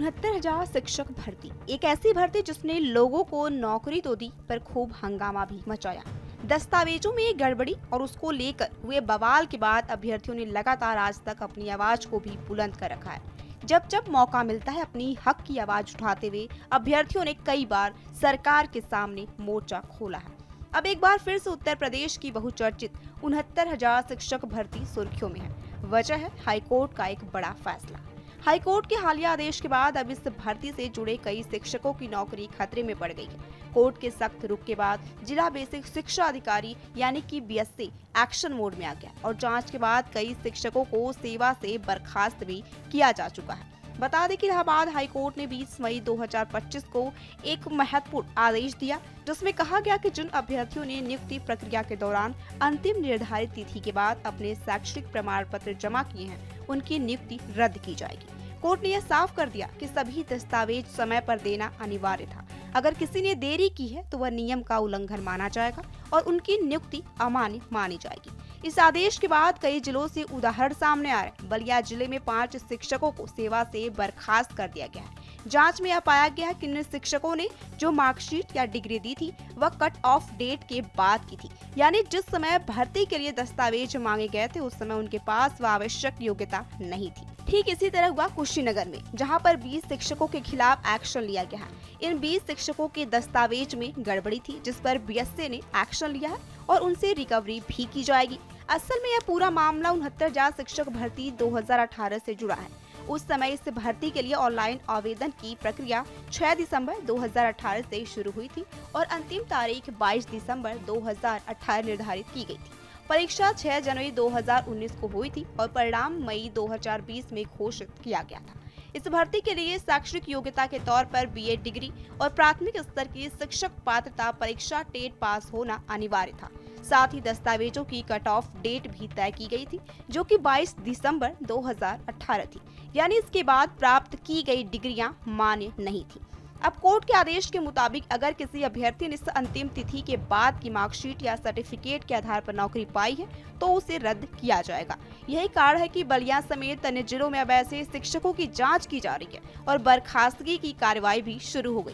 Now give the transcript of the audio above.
69,000 शिक्षक भर्ती एक ऐसी भर्ती जिसने लोगों को नौकरी तो दी पर खूब हंगामा भी मचाया। दस्तावेजों में गड़बड़ी और उसको लेकर हुए बवाल के बाद अभ्यर्थियों ने लगातार आज तक अपनी आवाज को भी बुलंद कर रखा है। जब जब मौका मिलता है अपनी हक की आवाज उठाते हुए अभ्यर्थियों ने कई बार सरकार के सामने मोर्चा खोला है। अब एक बार फिर से उत्तर प्रदेश की बहुचर्चित 69,000 शिक्षक भर्ती सुर्खियों में है। वजह है हाईकोर्ट का एक बड़ा फैसला। हाईकोर्ट के हालिया आदेश के बाद अब इस भर्ती से जुड़े कई शिक्षकों की नौकरी खतरे में पड़ गई है। कोर्ट के सख्त रुख के बाद जिला बेसिक शिक्षा अधिकारी यानी कि बीएससी एक्शन मोड में आ गया और जांच के बाद कई शिक्षकों को सेवा से बर्खास्त भी किया जा चुका है। बता दें कि इलाहाबाद हाईकोर्ट ने 20 मई 2025 को एक महत्वपूर्ण आदेश दिया जिसमें कहा गया कि जिन अभ्यर्थियों ने नियुक्ति प्रक्रिया के दौरान अंतिम निर्धारित तिथि के बाद अपने शैक्षणिक प्रमाण पत्र जमा किए हैं उनकी नियुक्ति रद्द की जाएगी। कोर्ट ने यह साफ कर दिया कि सभी दस्तावेज समय पर देना अनिवार्य था। अगर किसी ने देरी की है तो वह नियम का उल्लंघन माना जाएगा और उनकी नियुक्ति अमान्य मानी जाएगी। इस आदेश के बाद कई जिलों से उदाहरण सामने आ रहे। बलिया जिले में 5 शिक्षकों को सेवा से बर्खास्त कर दिया गया है। जांच में यह पाया गया है कि इन शिक्षकों ने जो मार्कशीट या डिग्री दी थी वह कट ऑफ डेट के बाद की थी, यानी जिस समय भर्ती के लिए दस्तावेज मांगे गए थे उस समय उनके पास वह आवश्यक योग्यता नहीं थी। ठीक इसी तरह हुआ कुशीनगर में, जहां पर 20 शिक्षकों के खिलाफ एक्शन लिया गया है। इन 20 शिक्षकों के दस्तावेज में गड़बड़ी थी जिस पर बीएससी ने एक्शन लिया है और उनसे रिकवरी भी की जाएगी। असल में यह पूरा मामला 69,000 शिक्षक भर्ती 2018 से जुड़ा है। उस समय इस भर्ती के लिए ऑनलाइन आवेदन की प्रक्रिया 6 दिसंबर 2018 से शुरू हुई थी और अंतिम तारीख 22 दिसंबर 2018 निर्धारित की गई थी। परीक्षा 6 जनवरी 2019 को हुई थी और परिणाम मई 2020 में घोषित किया गया था। इस भर्ती के लिए शैक्षणिक योग्यता के तौर पर बीए डिग्री और प्राथमिक स्तर की शिक्षक पात्रता परीक्षा टेट पास होना अनिवार्य था। साथ ही दस्तावेजों की कट ऑफ डेट भी तय की गई थी जो कि 22 दिसंबर 2018 थी, यानी इसके बाद प्राप्त की गई डिग्रियां मान्य नहीं थी। अब कोर्ट के आदेश के मुताबिक अगर किसी अभ्यर्थी ने इस अंतिम तिथि के बाद की मार्कशीट या सर्टिफिकेट के आधार पर नौकरी पाई है तो उसे रद्द किया जाएगा। यही कारण है कि बलिया समेत अन्य जिलों में अब ऐसे शिक्षकों की जांच की जा रही है और बर्खास्तगी की कार्रवाई भी शुरू हो गई।